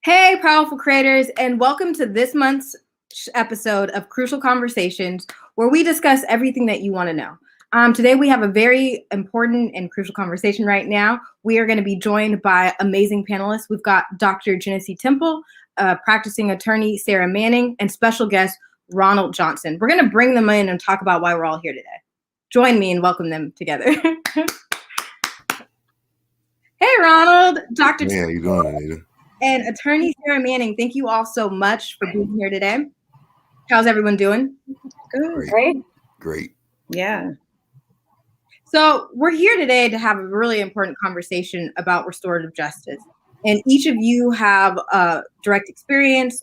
Hey, powerful creators, and welcome to this month's episode of Crucial Conversations, where we discuss everything that you want to know. Today, we have a very important and crucial conversation right now. We are going to be joined by amazing panelists. We've got Dr. Ghyneece Temple, practicing attorney Sarah Manning, and special guest Ronald Johnson. We're going to bring them in and talk about why we're all here today. Join me and welcome them together. Hey, Ronald, Dr. Hey, how you doing, Anita? And attorney Sarah Manning, thank you all so much for being here today. How's everyone doing? Good. Great. Yeah. So we're here today to have a really important conversation about restorative justice. And each of you have direct experience,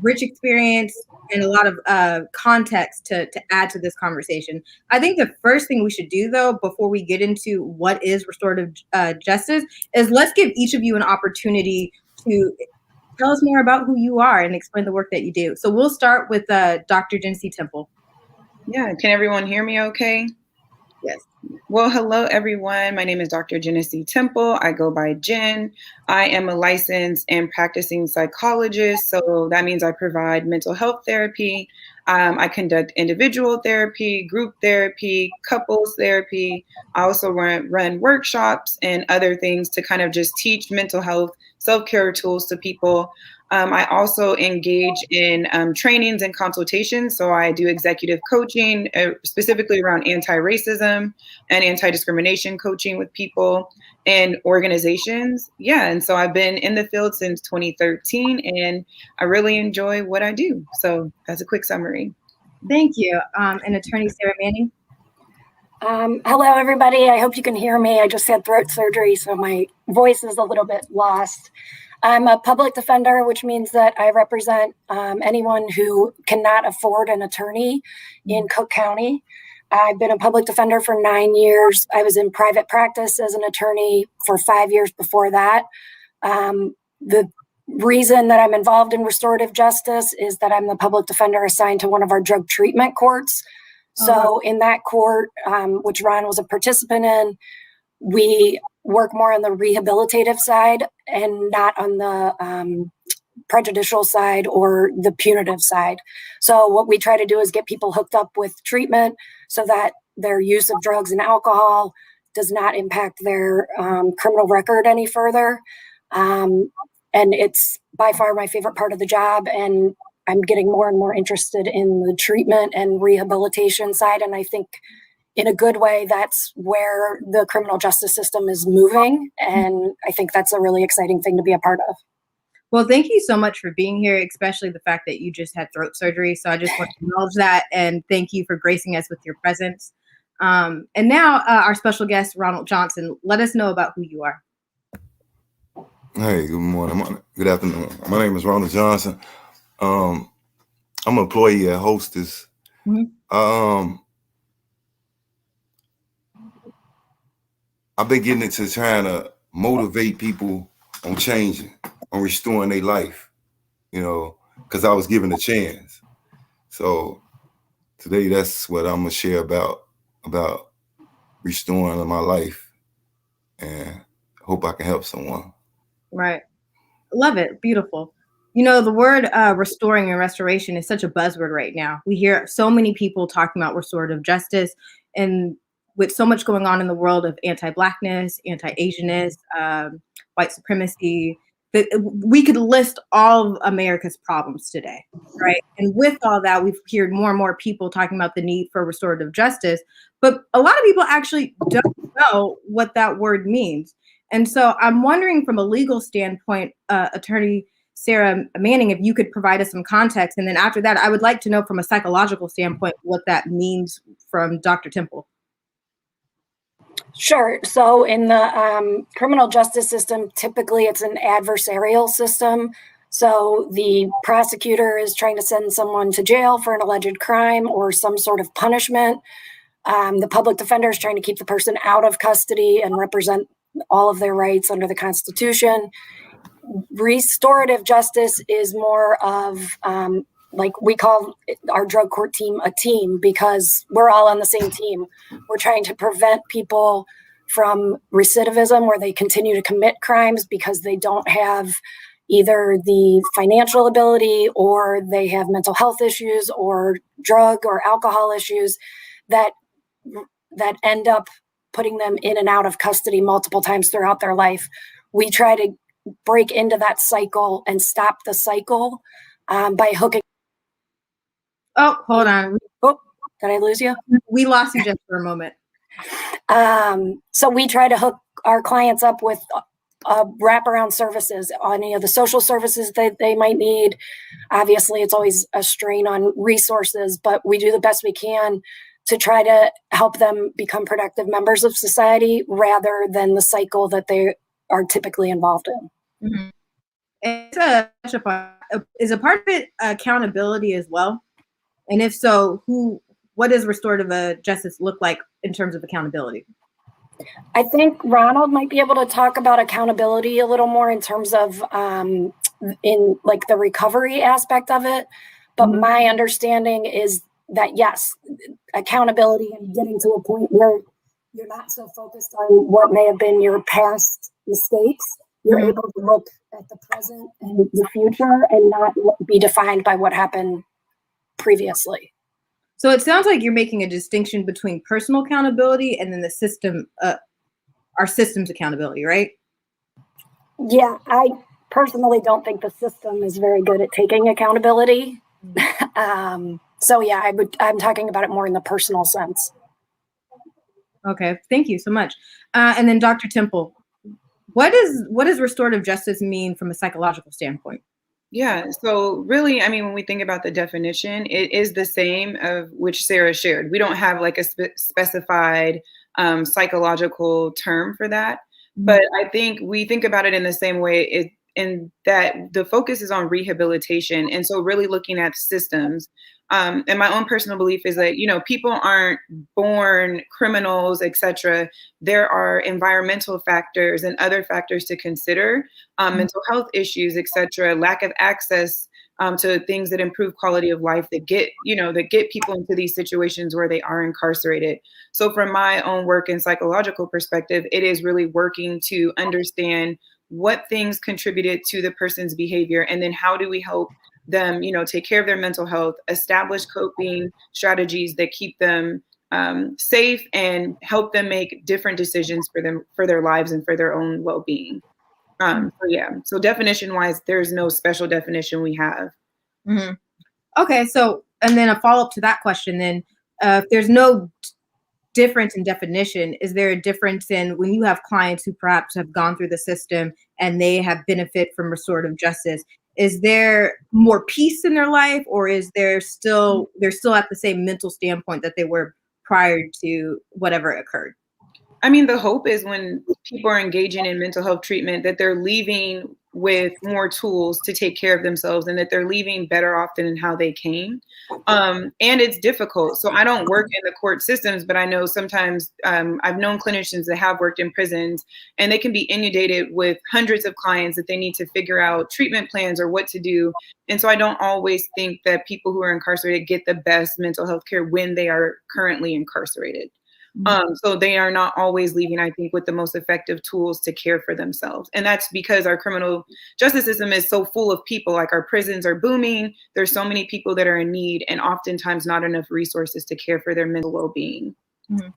rich experience, and a lot of context to add to this conversation. I think the first thing we should do, though, before we get into what is restorative justice, is let's give each of you an opportunity to tell us more about who you are and explain the work that you do. So we'll start with Dr. Ghyneece Temple. Yeah. Can everyone hear me okay? Yes. Well, hello, everyone. My name is Dr. Janita Temple. I go by Jen. I am a licensed and practicing psychologist. So that means I provide mental health therapy. I conduct individual therapy, group therapy, couples therapy. I also run workshops and other things to kind of just teach mental health self-care tools to people. I also engage in trainings and consultations. So I do executive coaching, specifically around anti-racism and anti-discrimination coaching with people and organizations. Yeah, and so I've been in the field since 2013, and I really enjoy what I do. So that's a quick summary. Thank you. And attorney Sarah Manning. Hello, everybody. I hope you can hear me. I just had throat surgery, so my voice is a little bit lost. I'm a public defender, which means that I represent anyone who cannot afford an attorney in Cook County. I've been a public defender for 9 years. I was in private practice as an attorney for 5 years before that. The reason that I'm involved in restorative justice is that I'm the public defender assigned to one of our drug treatment courts. So in that court, which Ron was a participant in, we work more on the rehabilitative side and not on the prejudicial side or the punitive side. So what we try to do is get people hooked up with treatment so that their use of drugs and alcohol does not impact their criminal record any further. And it's by far my favorite part of the job. And I'm getting more and more interested in the treatment and rehabilitation side. And I think in a good way, that's where the criminal justice system is moving. And I think that's a really exciting thing to be a part of. Well, thank you so much for being here, especially the fact that you just had throat surgery. So I just want to acknowledge that and thank you for gracing us with your presence. And now our special guest, Ronald Johnson, let us know about who you are. Hey, good morning. Good afternoon. My name is Ronald Johnson. I'm an employee at Hostess. Mm-hmm. I've been getting into trying to motivate people on changing, on restoring their life, because I was given a chance. So today, that's what I'm gonna share about restoring my life, and hope I can help someone. Right. Love it. Beautiful. The word restoring and restoration is such a buzzword right now. We hear so many people talking about restorative justice, and with so much going on in the world of anti-Blackness, anti-Asianness, white supremacy, that we could list all of America's problems today, right? And with all that, we've heard more and more people talking about the need for restorative justice, but a lot of people actually don't know what that word means. And so I'm wondering from a legal standpoint, attorney Sarah Manning, if you could provide us some context. And then after that, I would like to know from a psychological standpoint what that means from Dr. Temple. Sure. So in the criminal justice system, typically it's an adversarial system. So the prosecutor is trying to send someone to jail for an alleged crime or some sort of punishment. The public defender is trying to keep the person out of custody and represent all of their rights under the Constitution. Restorative justice is more of like we call our drug court team a team because we're all on the same team. We're trying to prevent people from recidivism where they continue to commit crimes because they don't have either the financial ability, or they have mental health issues or drug or alcohol issues that end up putting them in and out of custody multiple times throughout their life. We try to break into that cycle and stop the cycle by hooking. Oh, hold on. Oh, did I lose you? We lost you just for a moment. So we try to hook our clients up with wraparound services on any of the social services that they might need. Obviously, it's always a strain on resources, but we do the best we can to try to help them become productive members of society rather than the cycle that they are typically involved in. Mm-hmm. Is a part of it accountability as well? And if so, what does restorative justice look like in terms of accountability? I think Ronald might be able to talk about accountability a little more in terms of in like the recovery aspect of it. But my understanding is that, yes, accountability and getting to a point where you're not so focused on what may have been your past mistakes. You're able to look at the present and the future and not be defined by what happened previously. So it sounds like you're making a distinction between personal accountability and then the system, our system's accountability, right? Yeah, I personally don't think the system is very good at taking accountability. So yeah, I'm talking about it more in the personal sense. Okay, thank you so much. And then Dr. Temple, what does restorative justice mean from a psychological standpoint? Yeah, so really, I mean, when we think about the definition, it is the same of which Sarah shared. We don't have like a specified psychological term for that, but I think we think about it in the same way, in that the focus is on rehabilitation. And so really looking at systems. And my own personal belief is that, people aren't born criminals, etc. There are environmental factors and other factors to consider, mental health issues, etc., lack of access to things that improve quality of life that get people into these situations where they are incarcerated. So from my own work and psychological perspective, it is really working to understand what things contributed to the person's behavior, and then how do we help them, take care of their mental health, establish coping strategies that keep them safe and help them make different decisions for their lives and for their own well-being. So definition wise, there's no special definition we have. Mm-hmm. Okay, so, and then a follow-up to that question then, if there's no difference in definition, is there a difference in when you have clients who perhaps have gone through the system and they have benefit from restorative justice? Is there more peace in their life, or is they're still at the same mental standpoint that they were prior to whatever occurred? I mean, the hope is when people are engaging in mental health treatment that they're leaving with more tools to take care of themselves, and that they're leaving better off than how they came. And it's difficult. So I don't work in the court systems, but I know sometimes I've known clinicians that have worked in prisons, and they can be inundated with hundreds of clients that they need to figure out treatment plans or what to do. And so I don't always think that people who are incarcerated get the best mental health care when they are currently incarcerated. So they are not always leaving, I think, with the most effective tools to care for themselves. And that's because our criminal justice system is so full of people. Like, our prisons are booming. There's so many people that are in need, and oftentimes not enough resources to care for their mental well-being. Mm-hmm.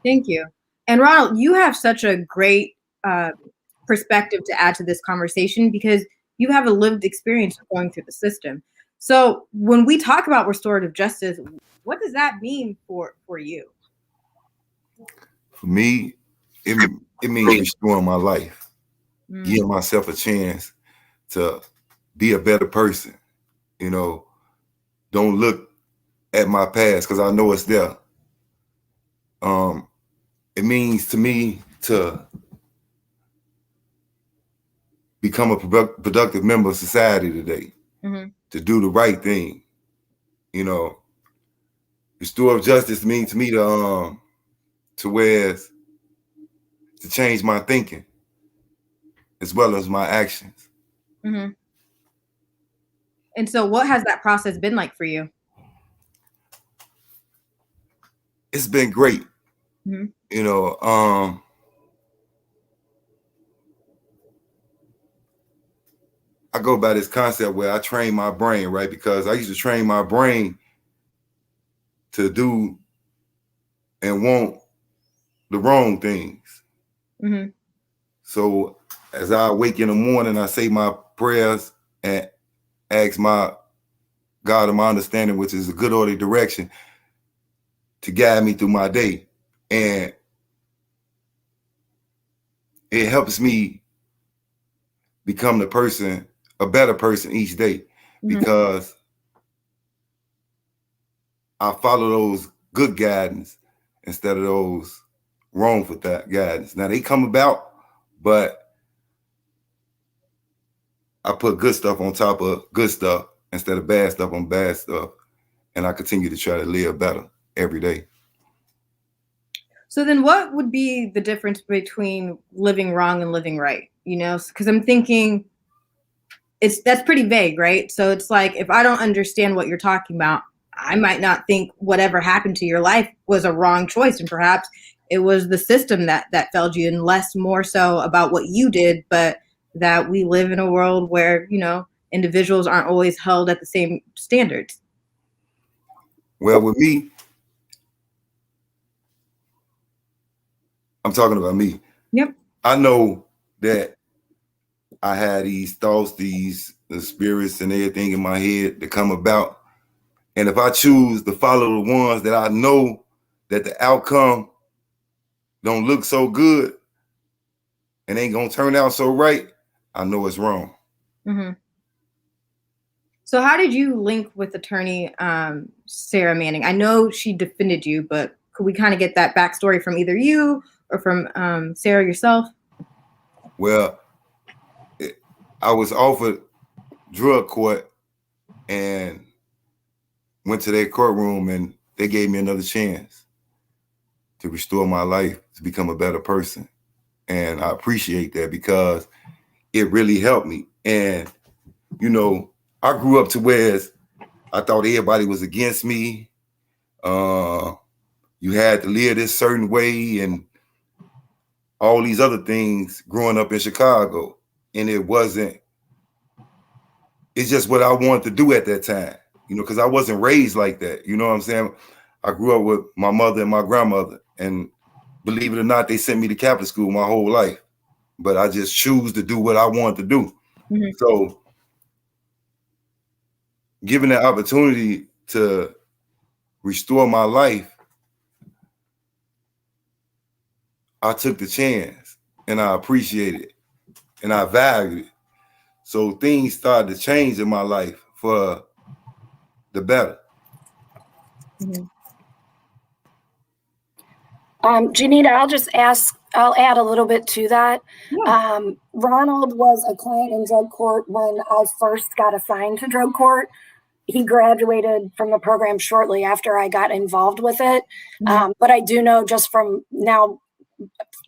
Thank you. And Ronald, you have such a great perspective to add to this conversation because you have a lived experience of going through the system. So when we talk about restorative justice, what does that mean for you? For me, it means restoring my life, giving myself a chance to be a better person. Don't look at my past because I know it's there. It means to me to become a productive member of society today, to do the right thing. Restorative justice means to me to change my thinking as well as my actions. Mm-hmm. And so what has that process been like for you? It's been great. I go by this concept where I train my brain, right? Because I used to train my brain to do and want the wrong things. Mm-hmm. So as I wake in the morning, I say my prayers and ask my God of my understanding, which is a good order direction, to guide me through my day. And it helps me become a better person each day, because I follow those good guidance instead of those wrongful guidance. Now they come about, but I put good stuff on top of good stuff instead of bad stuff on bad stuff. And I continue to try to live better every day. So then what would be the difference between living wrong and living right? You know, because I'm thinking that's pretty vague, right? So it's like, if I don't understand what you're talking about, I might not think whatever happened to your life was a wrong choice. And perhaps it was the system that failed you, and less more so about what you did, but that we live in a world where, you know, individuals aren't always held at the same standards. Well, with me, I'm talking about me. Yep. I know that I had these thoughts, the spirits and everything in my head that come about. And if I choose to follow the ones that I know that the outcome don't look so good and ain't gonna turn out so right, I know it's wrong. Mm-hmm. So how did you link with attorney Sarah Manning? I know she defended you, but could we kind of get that backstory from either you or from Sarah yourself? Well, I was offered drug court and went to their courtroom, and they gave me another chance to restore my life, to become a better person. And I appreciate that, because it really helped me. And, you know, I grew up to where I thought everybody was against me. You had to live this certain way and all these other things growing up in Chicago. And it's just what I wanted to do at that time, you know, because I wasn't raised like that. You know what I'm saying? I grew up with my mother and my grandmother, and believe it or not, they sent me to Catholic school my whole life, but I just choose to do what I want to do. Mm-hmm. So given the opportunity to restore my life, I took the chance, and I appreciated it, and I valued it. So things started to change in my life for the better. Mm-hmm. Janita, I'll add a little bit to that. Yeah. Ronald was a client in drug court when I first got assigned to drug court. He graduated from the program shortly after I got involved with it. Mm-hmm. But I do know, just from now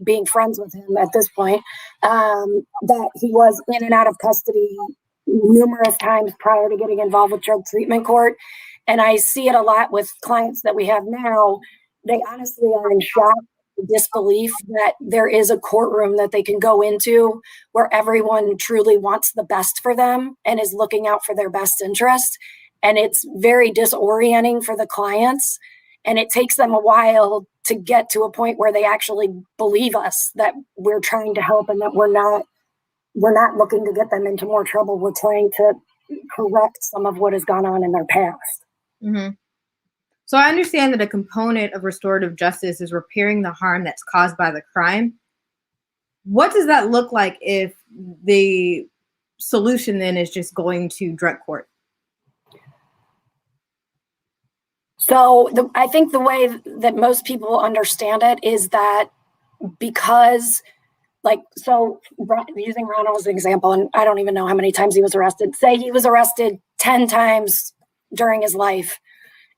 being friends with him at this point, that he was in and out of custody numerous times prior to getting involved with drug treatment court. And I see it a lot with clients that we have now. They honestly are in shock, disbelief that there is a courtroom that they can go into where everyone truly wants the best for them and is looking out for their best interest. And it's very disorienting for the clients. And it takes them a while to get to a point where they actually believe us, that we're trying to help and that we're not looking to get them into more trouble. We're trying to correct some of what has gone on in their past. Mm-hmm. So I understand that a component of restorative justice is repairing the harm that's caused by the crime. What does that look like if the solution then is just going to drug court? So I think the way that most people understand it is that because, using Ronald as an example, and I don't even know how many times he was arrested. Say he was arrested 10 times during his life,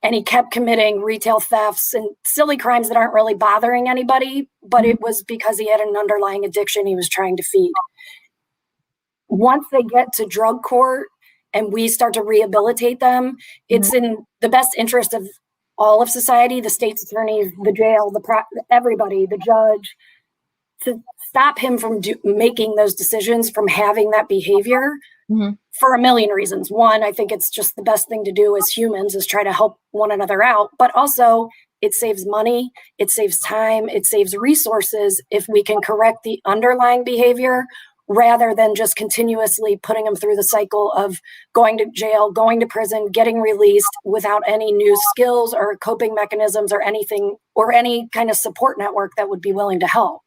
and he kept committing retail thefts and silly crimes that aren't really bothering anybody, but it was because he had an underlying addiction he was trying to feed. Once they get to drug court and we start to rehabilitate them, it's in the best interest of all of society, the state's attorneys, the jail, everybody, the judge, to stop him from making those decisions, from having that behavior, for a million reasons. One, I think it's just the best thing to do as humans is try to help one another out, but also it saves money, it saves time, it saves resources if we can correct the underlying behavior rather than just continuously putting them through the cycle of going to jail, going to prison, getting released without any new skills or coping mechanisms or anything, or any kind of support network that would be willing to help.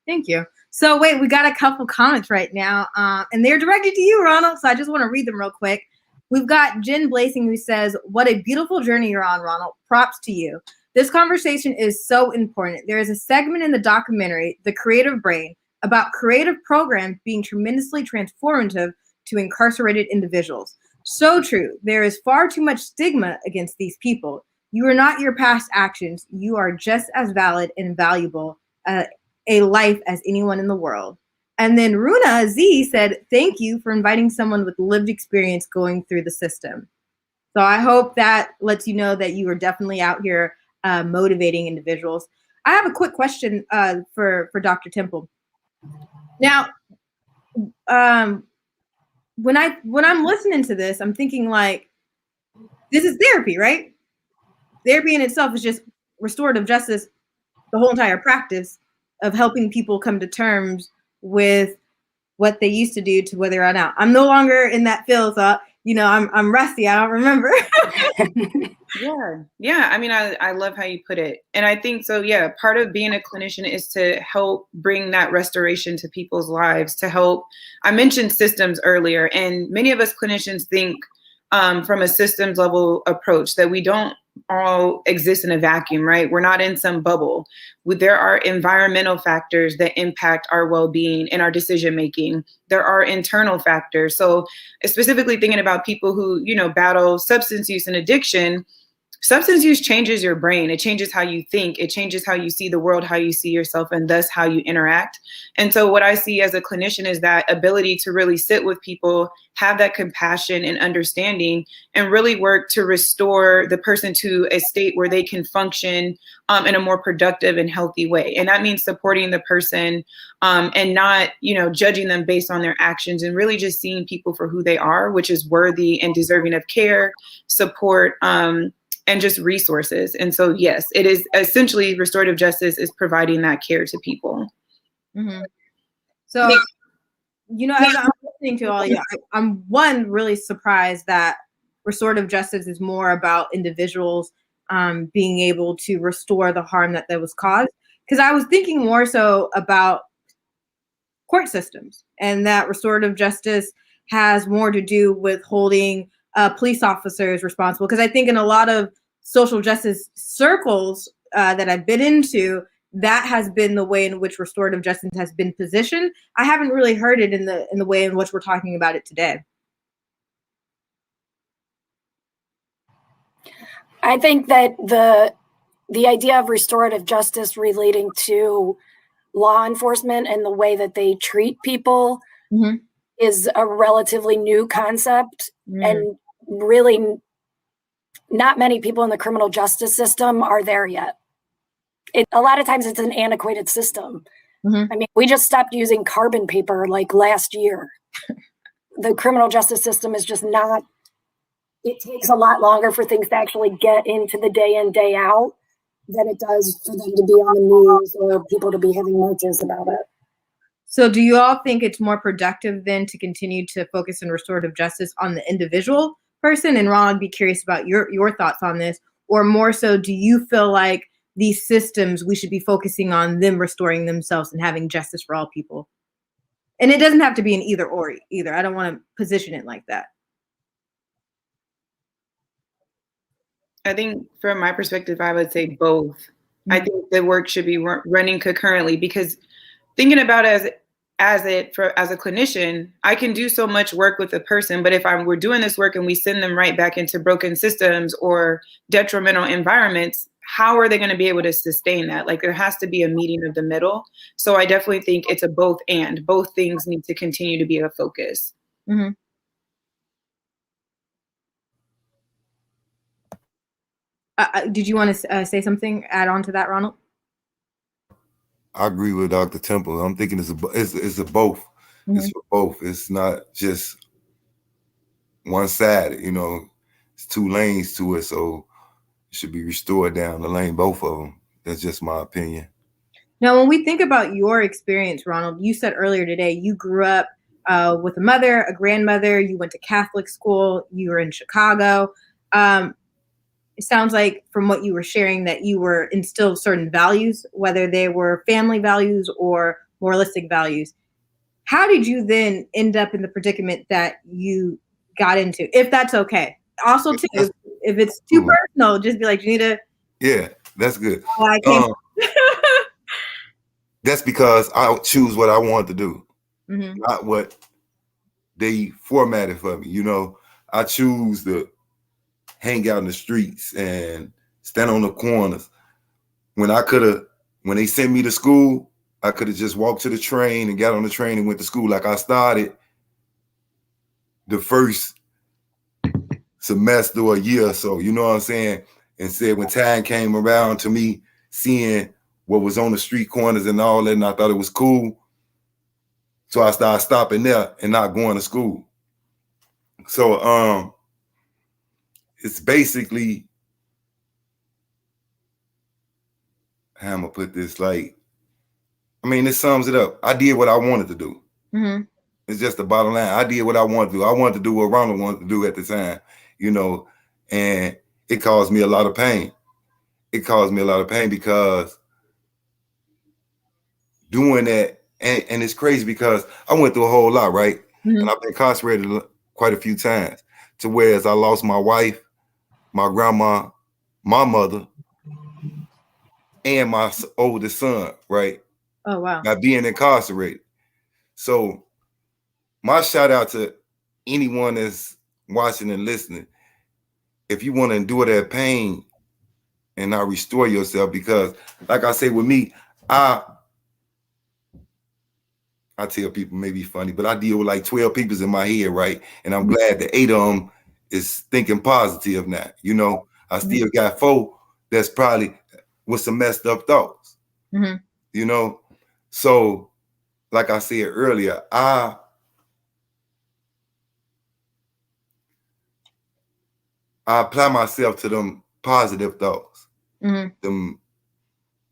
Thank you. So wait, we got a couple comments right now, and they're directed to you, Ronald, so I just want to read them real quick. We've got Jen Blazing who says, what a beautiful journey you're on, Ronald. Props to you. This conversation is so important. There is a segment in the documentary, The Creative Brain, about creative programs being tremendously transformative to incarcerated individuals. So true. There is far too much stigma against these people. You are not your past actions. You are just as valid and valuable a life as anyone in the world. And then Runa Z said, thank you for inviting someone with lived experience going through the system. So I hope that lets you know that you are definitely out here motivating individuals. I have a quick question for Dr. Temple. Now, when I'm listening to this, I'm thinking like, this is therapy, right? Therapy in itself is just restorative justice, the whole entire practice of helping people come to terms with what they used to do to where they're at now. I'm no longer in that field, so I'm rusty. I don't remember. Yeah. I mean, I love how you put it. And I think so, yeah, part of being a clinician is to help bring that restoration to people's lives, to help. I mentioned systems earlier, and many of us clinicians think from a systems level approach that we don't all exist in a vacuum, right? We're not in some bubble. There are environmental factors that impact our well-being and our decision-making. There are internal factors. So specifically thinking about people who, battle substance use and addiction, substance use changes your brain. It changes how you think. It changes how you see the world, how you see yourself, and thus how you interact. And so what I see as a clinician is that ability to really sit with people, have that compassion and understanding, and really work to restore the person to a state where they can function in a more productive and healthy way. And that means supporting the person and not, judging them based on their actions, and really just seeing people for who they are, which is worthy and deserving of care, support, and just resources. And so, yes, it is essentially restorative justice is providing that care to people. So, as I'm listening to all you, I'm really surprised that restorative justice is more about individuals being able to restore the harm that was caused. Because I was thinking more so about court systems, and that restorative justice has more to do with holding police officers responsible. Because I think in a lot of social justice circles that I've been into, that has been the way in which restorative justice has been positioned. I haven't really heard it in the way in which we're talking about it today. I think that the idea of restorative justice relating to law enforcement and the way that they treat people is a relatively new concept, and really not many people in the criminal justice system are there yet. A lot of times it's an antiquated system. I mean, we just stopped using carbon paper like last year. The criminal justice system is just not, it takes a lot longer for things to actually get into the day in, day out than it does for them to be on the news or people to be having marches about it. So do you all think it's more productive then to continue to focus on restorative justice on the individual person? And Ron, I'd be curious about your thoughts on this. Or more so, do you feel like these systems, we should be focusing on them restoring themselves and having justice for all people? And it doesn't have to be an either or either. I don't want to position it like that. I think from my perspective, I would say both. I think the work should be running concurrently, because thinking about it as a clinician, I can do so much work with a person, but if we're doing this work and we send them right back into broken systems or detrimental environments, how are they going to be able to sustain that? Like, there has to be a meeting of the middle. So I definitely think it's a both and. Both things need to continue to be a focus. Did you want to say something, add on to that, Ronald? I agree with Dr. Temple. I'm thinking it's a both. It's for both. It's not just one-sided, you know. It's two lanes to it, so it should be restored down the lane, both of them. That's just my opinion. Now, when we think about your experience, Ronald, you said earlier today you grew up with a mother, a grandmother, you went to Catholic school, you were in Chicago. It sounds like from what you were sharing that you were instilled certain values, whether they were family values or moralistic values. How did you then end up in the predicament that you got into, if that's okay? Also, too, if it's too personal, just be like, Janita. Yeah, that's good. I came That's because I choose what I want to do, not what they formatted for me. You know, I choose to hang out in the streets and stand on the corners. When they sent me to school, I could have just walked to the train and got on the train and went to school. Like I started the first semester or a year or so, you know what I'm saying? And said when time came around to me seeing what was on the street corners and all that, and I thought it was cool. So I started stopping there and not going to school. So it's basically, how I'm gonna put this, like, I mean, this sums it up. I did what I wanted to do. It's just the bottom line. I did what I wanted to do. I wanted to do what Ronald wanted to do at the time, you know, and it caused me a lot of pain. It caused me a lot of pain because doing that, and it's crazy because I went through a whole lot, right? And I've been incarcerated quite a few times, to where as I lost my wife, my grandma, my mother, and my oldest son, right? Oh, wow. By being incarcerated. So my shout out to anyone that's watching and listening, if you want to endure that pain and not restore yourself, because like I say with me, I tell people, maybe funny, but I deal with like 12 people in my head, right? And I'm glad that 8 of them is thinking positive now. You know, I still got 4 that's probably with some messed up thoughts, you know? So like I said earlier, I apply myself to them positive thoughts. Them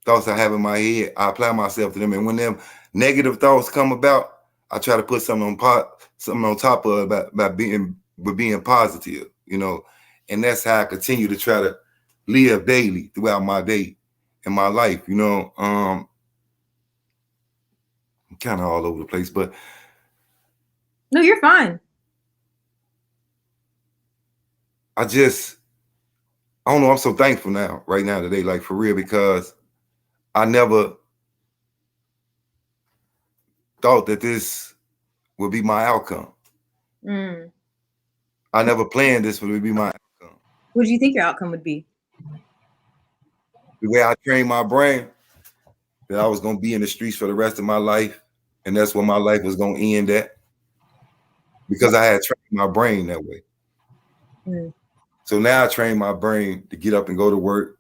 thoughts I have in my head, I apply myself to them. And when them negative thoughts come about, I try to put something on top of it by being positive, you know. And that's how I continue to try to live daily throughout my day and my life, you know. I'm kind of all over the place, but no, you're fine. I don't know, I'm so thankful now, right now today, like for real, because I never thought that this would be my outcome. I never planned this would be my outcome. What do you think your outcome would be? The way I trained my brain, that I was going to be in the streets for the rest of my life, and that's where my life was going to end at, because I had trained my brain that way. So now I train my brain to get up and go to work,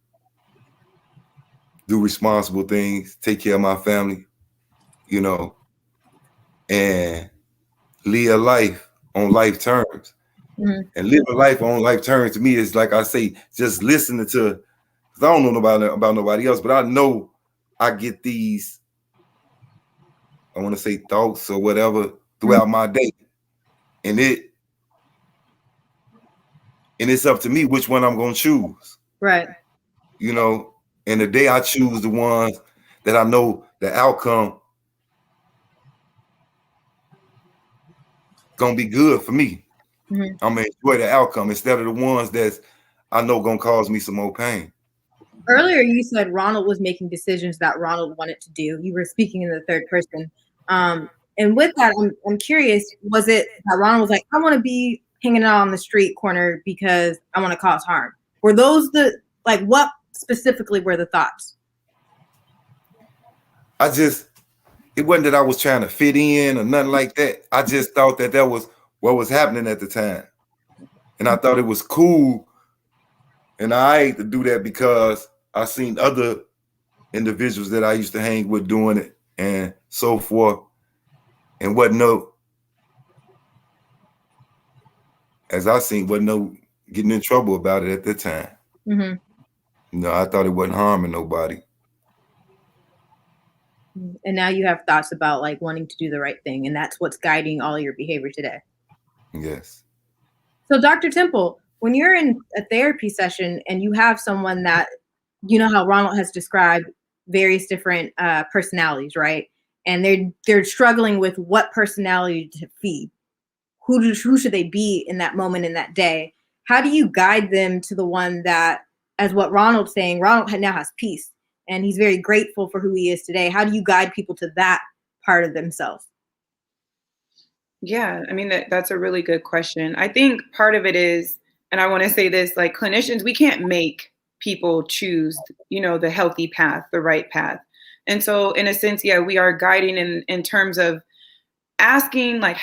do responsible things, take care of my family, you know, and live life on life terms. And living life on life terms to me is, like I say, just listening to, because I don't know about nobody else, but I know I get these, I want to say thoughts or whatever throughout my day. And it's up to me which one I'm going to choose. Right. You know, and the day I choose the ones that I know the outcome going to be good for me. I'm going to enjoy the outcome instead of the ones that I know going to cause me some more pain. Earlier, you said Ronald was making decisions that Ronald wanted to do. You were speaking in the third person. And with that, I'm curious, was it that Ronald was like, I want to be hanging out on the street corner because I want to cause harm? Were those what specifically were the thoughts? It wasn't that I was trying to fit in or nothing like that. I just thought that was what was happening at the time. And I thought it was cool and I hate to do that because I seen other individuals that I used to hang with doing it and so forth. And wasn't no, as I seen, wasn't no getting in trouble about it at the time. Mm-hmm. You know, I thought it wasn't harming nobody. And now you have thoughts about like wanting to do the right thing, and that's what's guiding all your behavior today. Yes. So Dr. Temple, when you're in a therapy session and you have someone that, you know how Ronald has described various different personalities, right? And they're struggling with what personality to feed. Who should they be in that moment, in that day? How do you guide them to the one that, as what Ronald's saying, Ronald now has peace and he's very grateful for who he is today. How do you guide people to that part of themselves? Yeah, I mean, that's a really good question. I think part of it is, and I want to say this, like clinicians, we can't make people choose, you know, the healthy path, the right path. And so in a sense, yeah, we are guiding in terms of asking like,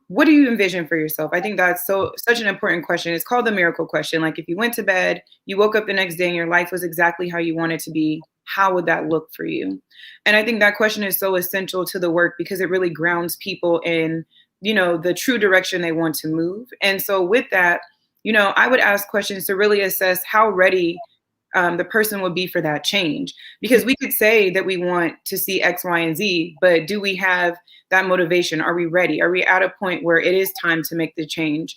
what do you envision for yourself? I think that's such an important question. It's called the miracle question. Like if you went to bed, you woke up the next day and your life was exactly how you want it to be, how would that look for you? And I think that question is so essential to the work because it really grounds people in, you know, the true direction they want to move. And so with that, you know, I would ask questions to really assess how ready the person would be for that change. Because we could say that we want to see X, Y, and Z, but do we have that motivation? Are we ready? Are we at a point where it is time to make the change?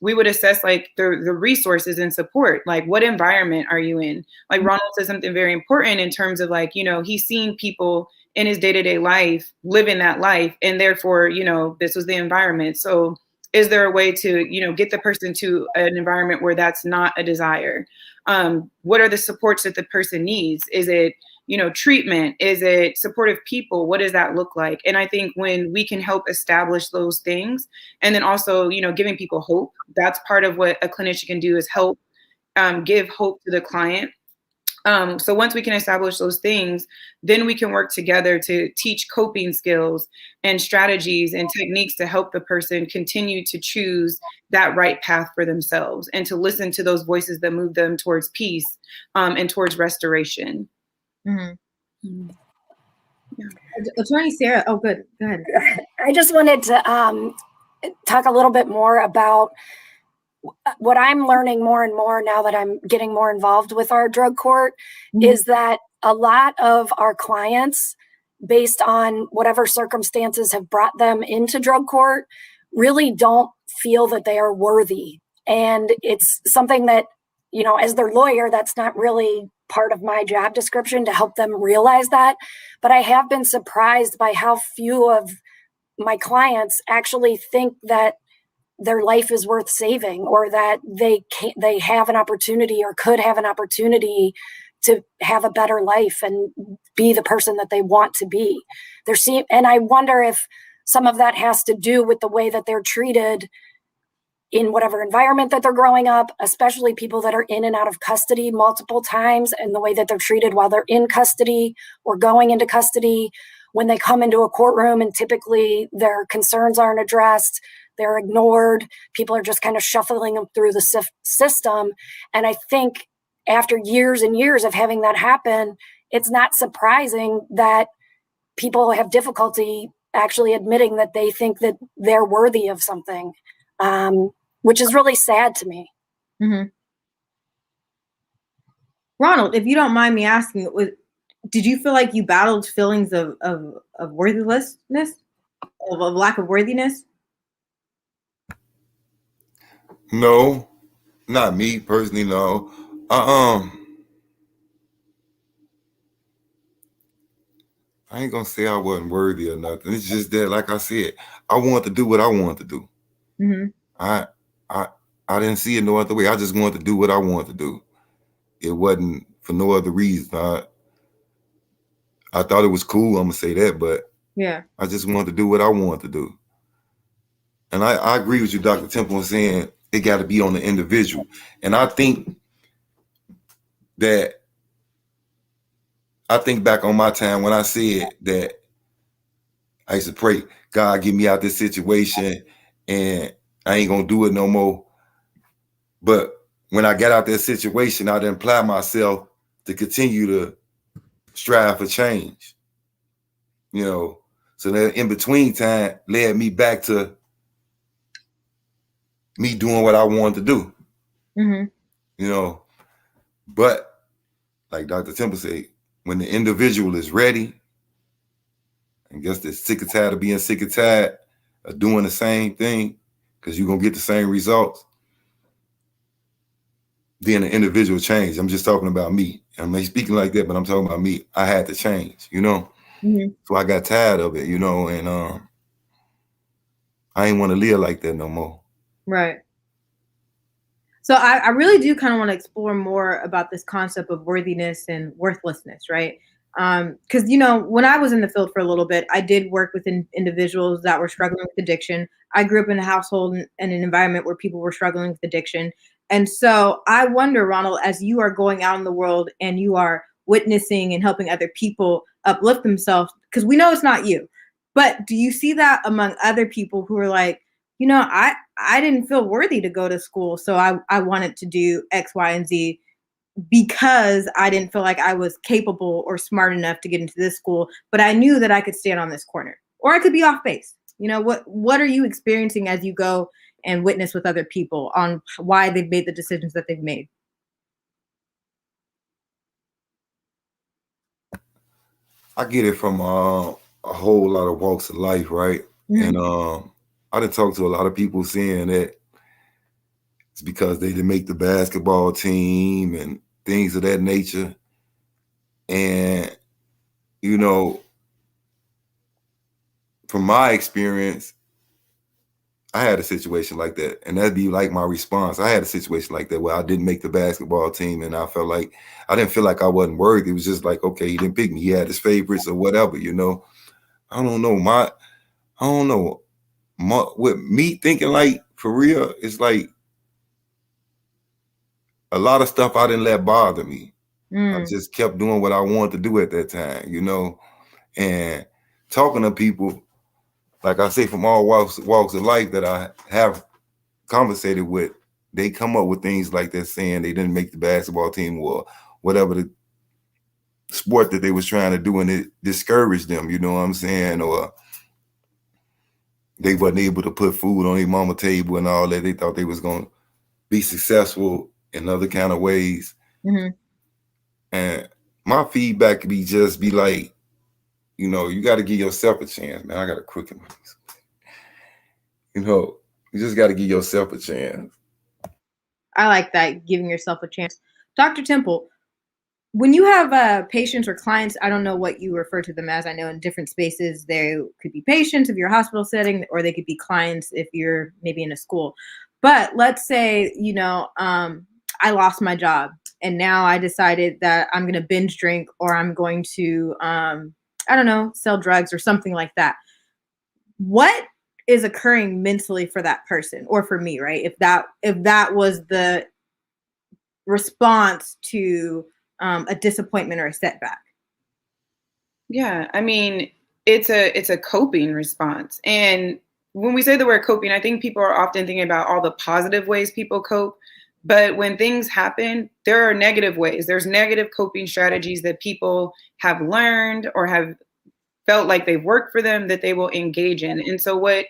We would assess like the resources and support, like what environment are you in? Like Ronald said something very important in terms of like, you know, he's seen people in his day-to-day life living that life. And therefore, you know, this was the environment. So is there a way to, you know, get the person to an environment where that's not a desire? What are the supports that the person needs? Is it, you know, treatment? Is it supportive people? What does that look like? And I think when we can help establish those things, and then also, you know, giving people hope, that's part of what a clinician can do is help give hope to the client. So once we can establish those things, then we can work together to teach coping skills and strategies and techniques to help the person continue to choose that right path for themselves and to listen to those voices that move them towards peace and towards restoration. Mm-hmm. Yeah. Attorney Sarah, oh, good. Go ahead. I just wanted to talk a little bit more about what I'm learning more and more now that I'm getting more involved with our drug court is that a lot of our clients, based on whatever circumstances have brought them into drug court, really don't feel that they are worthy. And it's something that, you know, as their lawyer, that's not really part of my job description to help them realize that. But I have been surprised by how few of my clients actually think that their life is worth saving, or that they have an opportunity or could have an opportunity to have a better life and be the person that they want to be. And I wonder if some of that has to do with the way that they're treated in whatever environment that they're growing up, especially people that are in and out of custody multiple times, and the way that they're treated while they're in custody or going into custody, when they come into a courtroom and typically their concerns aren't addressed, they're ignored. People are just kind of shuffling them through the system. And I think after years and years of having that happen, it's not surprising that people have difficulty actually admitting that they think that they're worthy of something, which is really sad to me. Mm-hmm. Ronald, if you don't mind me asking, did you feel like you battled feelings of worthlessness, of lack of worthiness? No, not me personally. No. I ain't gonna say I wasn't worthy or nothing. It's just that, like I said, I wanted to do what I wanted to do. Mm-hmm. I didn't see it no other way. I just wanted to do what I wanted to do. It wasn't for no other reason. I thought it was cool. I'm gonna say that, but yeah, I just wanted to do what I wanted to do. And I agree with you, Dr. Temple, in saying it got to be on the individual. And I think back on my time when I said that I used to pray, God, get me out this situation and I ain't gonna do it no more. But when I got out that situation, I didn't apply myself to continue to strive for change. You know, So that in between time led me back to me doing what I wanted to do. Mm-hmm. You know, but like Dr. Temple said, when the individual is ready, I guess they're sick and tired of being sick and tired of doing the same thing, because you're gonna get the same results, then the individual change. I'm just talking about me. I'm not speaking like that, but I'm talking about me. I had to change, you know. Mm-hmm. So I got tired of it, you know, and I ain't want to live like that no more. Right. So I really do kind of want to explore more about this concept of worthiness and worthlessness, right? Because, you know, when I was in the field for a little bit, I did work with individuals that were struggling with addiction. I grew up in a household and an environment where people were struggling with addiction. And so I wonder, Ronald, as you are going out in the world and you are witnessing and helping other people uplift themselves, because we know it's not you, but do you see that among other people who are like, you know, I didn't feel worthy to go to school, so I wanted to do X, Y, and Z because I didn't feel like I was capable or smart enough to get into this school, but I knew that I could stand on this corner or I could be off base. You know, what are you experiencing as you go and witness with other people on why they've made the decisions that they've made? I get it from a whole lot of walks of life, right? Mm-hmm. And I done talked to a lot of people saying that it's because they didn't make the basketball team and things of that nature. And, you know, from my experience, I had a situation like that. And that'd be like my response. I had a situation like that where I didn't make the basketball team and I felt like I didn't feel like I wasn't worthy. It was just like, okay, he didn't pick me. He had his favorites or whatever, you know. I don't know. With me thinking like for real, it's like a lot of stuff I didn't let bother me. I just kept doing what I wanted to do at that time, you know, and talking to people, like I say, from all walks of life that I have conversated with, they come up with things like that, saying they didn't make the basketball team or whatever the sport that they was trying to do, and it discouraged them, you know what I'm saying? Or they wasn't able to put food on their mama table and all that. They thought they was going to be successful in other kind of ways. Mm-hmm. And my feedback could be like, you know, you got to give yourself a chance, man. I got a quick, you know, you just got to give yourself a chance. I like that, giving yourself a chance. Dr. Temple, when you have patients or clients, I don't know what you refer to them as. I know in different spaces, they could be patients if you're a hospital setting, or they could be clients if you're maybe in a school. But let's say, you know, I lost my job and now I decided that I'm going to binge drink, or I'm going to, I don't know, sell drugs or something like that. What is occurring mentally for that person, or for me, right? If that was the response to a disappointment or a setback. Yeah, I mean, it's a coping response. And when we say the word coping, I think people are often thinking about all the positive ways people cope. But when things happen, there are negative ways. There's negative coping strategies that people have learned or have felt like they've worked for them that they will engage in. And so what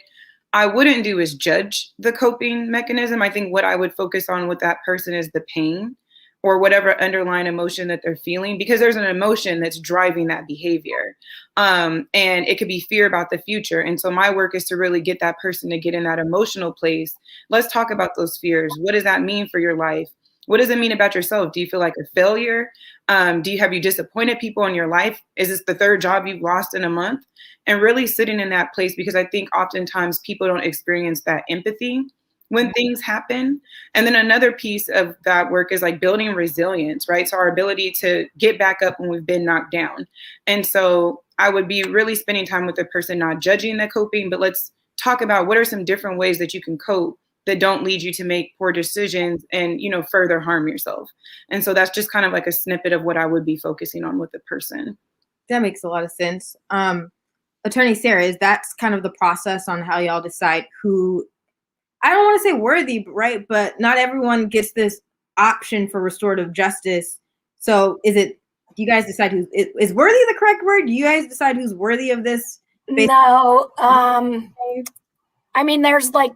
I wouldn't do is judge the coping mechanism. I think what I would focus on with that person is the pain or whatever underlying emotion that they're feeling, because there's an emotion that's driving that behavior. And it could be fear about the future. And so my work is to really get that person to get in that emotional place. Let's talk about those fears. What does that mean for your life? What does it mean about yourself? Do you feel like a failure? Have you disappointed people in your life? Is this the third job you've lost in a month? And really sitting in that place, because I think oftentimes people don't experience that empathy when things happen. And then another piece of that work is like building resilience, right? So our ability to get back up when we've been knocked down. And so I would be really spending time with the person, not judging the coping, but let's talk about what are some different ways that you can cope that don't lead you to make poor decisions and, you know, further harm yourself. And so that's just kind of like a snippet of what I would be focusing on with the person. That makes a lot of sense. Attorney Sarah, is that's kind of the process on how y'all decide who, I don't want to say worthy, right? But not everyone gets this option for restorative justice. So do you guys decide is worthy the correct word? Do you guys decide who's worthy of this No. I mean, there's like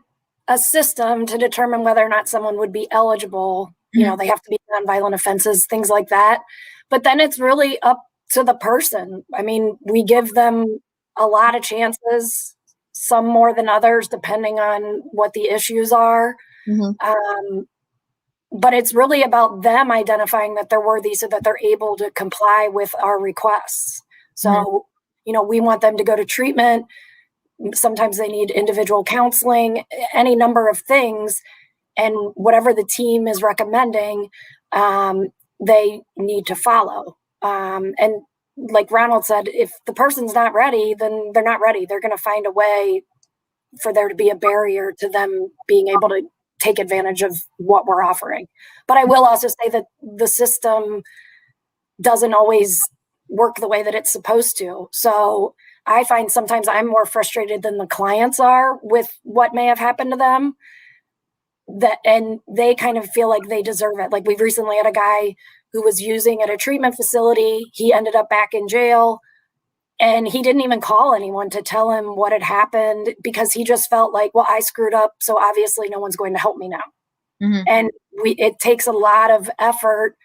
a system to determine whether or not someone would be eligible. You know, they have to be nonviolent offenses, things like that. But then it's really up to the person. I mean, we give them a lot of chances, some more than others, depending on what the issues are. But it's really about them identifying that they're worthy so that they're able to comply with our requests. So, you know, we want them to go to treatment. Sometimes they need individual counseling, any number of things. And whatever the team is recommending, they need to follow. And like Ronald said, if the person's not ready, then they're not ready. They're going to find a way for there to be a barrier to them being able to take advantage of what we're offering. But I will also say that the system doesn't always work the way that it's supposed to. So I find sometimes I'm more frustrated than the clients are with what may have happened to them. And they kind of feel like they deserve it. Like we've recently had a guy who was using at a treatment facility. He ended up back in jail. And he didn't even call anyone to tell him what had happened because he just felt like, well, I screwed up, so obviously no one's going to help me now. And it takes a lot of effort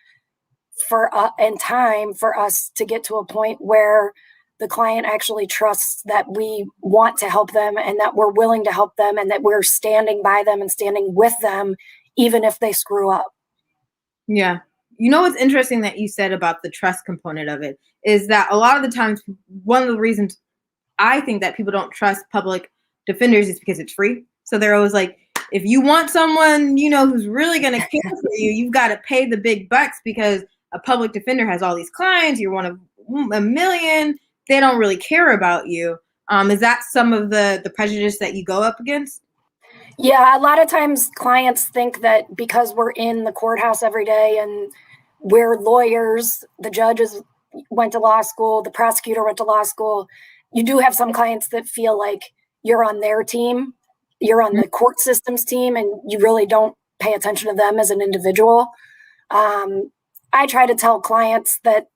and time for us to get to a point where the client actually trusts that we want to help them and that we're willing to help them and that we're standing by them and standing with them, even if they screw up. Yeah. You know what's interesting that you said about the trust component of it is that a lot of the times, one of the reasons I think that people don't trust public defenders is because it's free. So they're always like, if you want someone, you know, who's really going to care for you, you've got to pay the big bucks because a public defender has all these clients. You're one of a million. They don't really care about you. Is that some of the prejudice that you go up against? Yeah, a lot of times clients think that because we're in the courthouse every day and we're lawyers, the judges went to law school, the prosecutor went to law school. You do have some clients that feel like you're on their team, you're on the court system's team, and you really don't pay attention to them as an individual. I try to tell clients that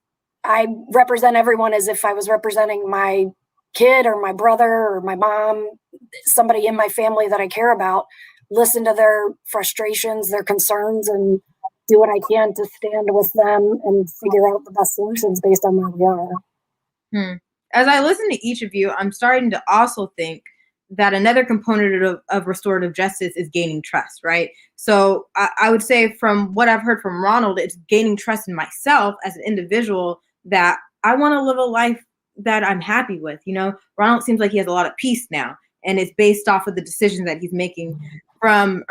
I represent everyone as if I was representing my kid or my brother or my mom, somebody in my family that I care about, listen to their frustrations, their concerns, and do what I can to stand with them and figure out the best solutions based on where we are. As I listen to each of you, I'm starting to also think that another component of restorative justice is gaining trust, right? So I would say from what I've heard from Ronald, it's gaining trust in myself as an individual that I want to live a life that I'm happy with. You know, Ronald seems like he has a lot of peace now, and it's based off of the decisions that he's making. From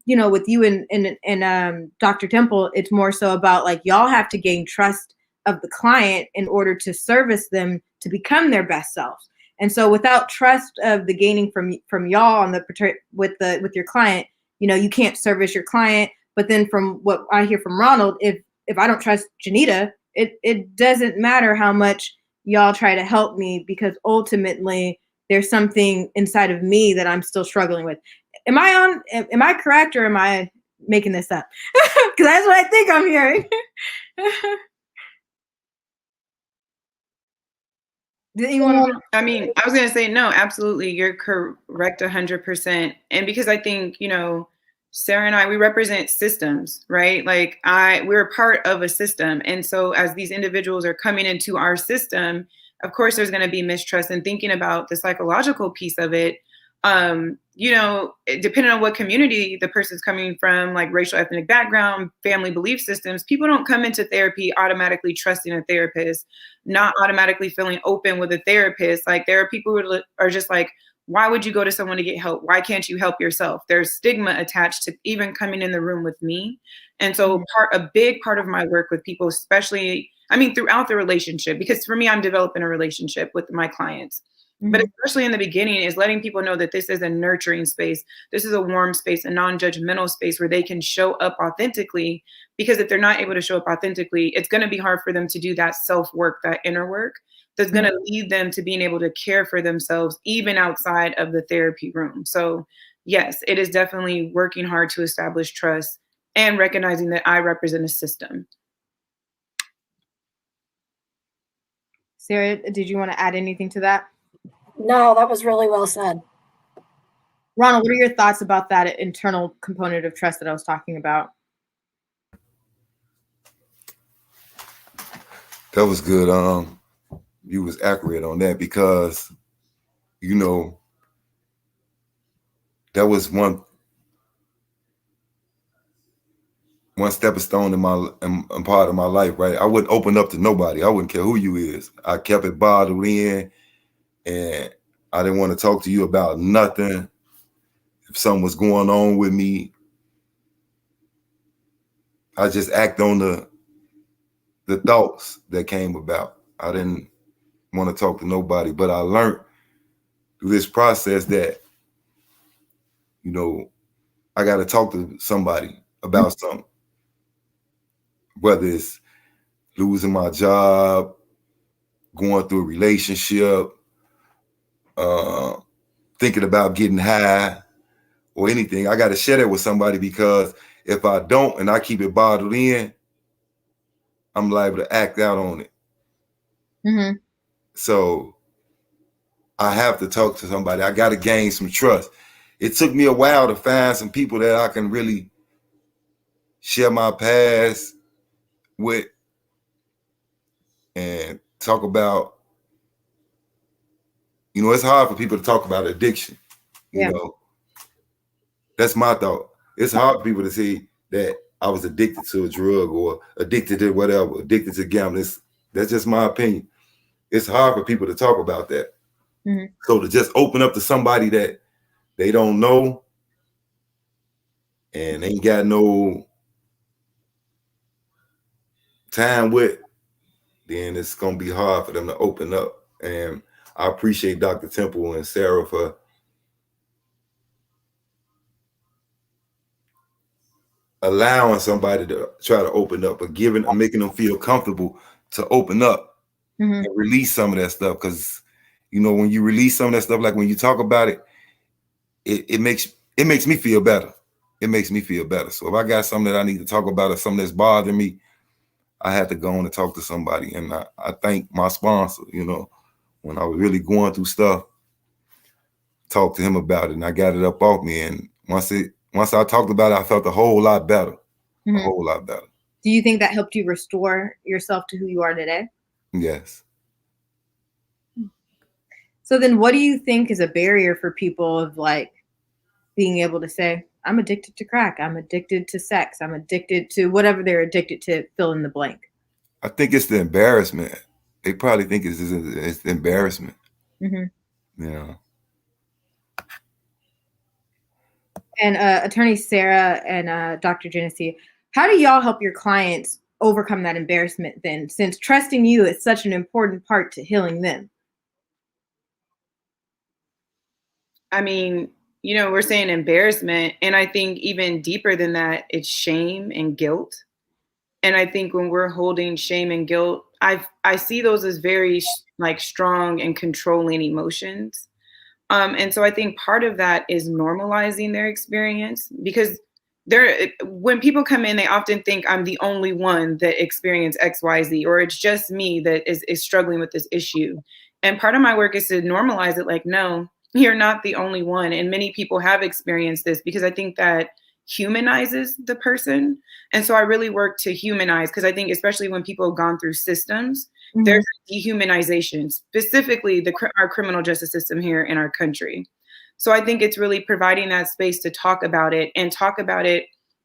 you know, with you and Dr. Temple, it's more so about like y'all have to gain trust of the client in order to service them to become their best selves. And so without trust of the gaining from y'all on with your client, you know, you can't service your client. But then from what I hear from Ronald, if I don't trust Janita, it doesn't matter how much y'all try to help me because ultimately there's something inside of me that I'm still struggling with. Am I correct or am I making this up? Because that's what I think I'm hearing. I mean, I was going to say, no, absolutely. You're correct 100%. And because I think, you know, Sarah and I, we represent systems, right? Like we're a part of a system. And so as these individuals are coming into our system, of course, there's going to be mistrust and thinking about the psychological piece of it. You know, depending on what community the person's coming from, like racial, ethnic background, family belief systems, people don't come into therapy automatically trusting a therapist, not automatically feeling open with a therapist. Like there are people who are just like, why would you go to someone to get help? Why can't you help yourself? There's stigma attached to even coming in the room with me. And so a big part of my work with people, especially, I mean, throughout the relationship, because for me, I'm developing a relationship with my clients. But especially in the beginning is letting people know that this is a nurturing space. This is a warm space, a non-judgmental space where they can show up authentically. Because if they're not able to show up authentically, it's going to be hard for them to do that self-work, that inner work that's going to lead them to being able to care for themselves, even outside of the therapy room. So yes, it is definitely working hard to establish trust and recognizing that I represent a system. Sarah, did you want to add anything to that? No, that was really well said. Ronald, what are your thoughts about that internal component of trust that I was talking about? That was good. You was accurate on that because, you know, that was one stepping stone in part of my life, right? I wouldn't open up to nobody. I wouldn't care who you is. I kept it bottled in, and I didn't want to talk to you about nothing. If something was going on with me, I just act on the thoughts that came about. I didn't want to talk to nobody, but I learned through this process that, you know, I got to talk to somebody about something, whether it's losing my job, going through a relationship, thinking about getting high or anything. I got to share that with somebody, because if I don't and I keep it bottled in, I'm liable to act out on it. Mm-hmm. So I have to talk to somebody. I got to gain some trust. It took me a while to find some people that I can really share my past with and talk about. You know, it's hard for people to talk about addiction. You know, that's my thought. It's hard for people to see that I was addicted to a drug or addicted to whatever, addicted to gambling. That's just my opinion. It's hard for people to talk about that. Mm-hmm. So to just open up to somebody that they don't know and ain't got no time with, then it's going to be hard for them to open up. And I appreciate Dr. Temple and Sarah for allowing somebody to try to open up, but making them feel comfortable to open up. Mm-hmm. And release some of that stuff. Because, you know, when you release some of that stuff, like when you talk about it, it makes me feel better. It makes me feel better. So if I got something that I need to talk about or something that's bothering me, I had to go on and talk to somebody. And I thank my sponsor, you know, when I was really going through stuff, talked to him about it, and I got it up off me. And once I talked about it, I felt a whole lot better. Mm-hmm. A whole lot better. Do you think that helped you restore yourself to who you are today? Yes. So then what do you think is a barrier for people of like being able to say, I'm addicted to crack, I'm addicted to sex, I'm addicted to whatever they're addicted to, fill in the blank? I think it's the embarrassment. They probably think it's the embarrassment. Mm-hmm. Yeah. And Attorney Sarah and Dr. Ghyneece, how do y'all help your clients overcome that embarrassment then, since trusting you is such an important part to healing them? I mean, you know, we're saying embarrassment, and I think even deeper than that, it's shame and guilt. And I think when we're holding shame and guilt, I see those as very like strong and controlling emotions. And so I think part of that is normalizing their experience, because when people come in, they often think I'm the only one that experienced XYZ, or it's just me that is struggling with this issue. And part of my work is to normalize it, like, no, you're not the only one. And many people have experienced this, because I think that humanizes the person. And so I really work to humanize, because I think especially when people have gone through systems, mm-hmm. there's dehumanization, specifically our criminal justice system here in our country. So I think it's really providing that space to talk about it, and talk about it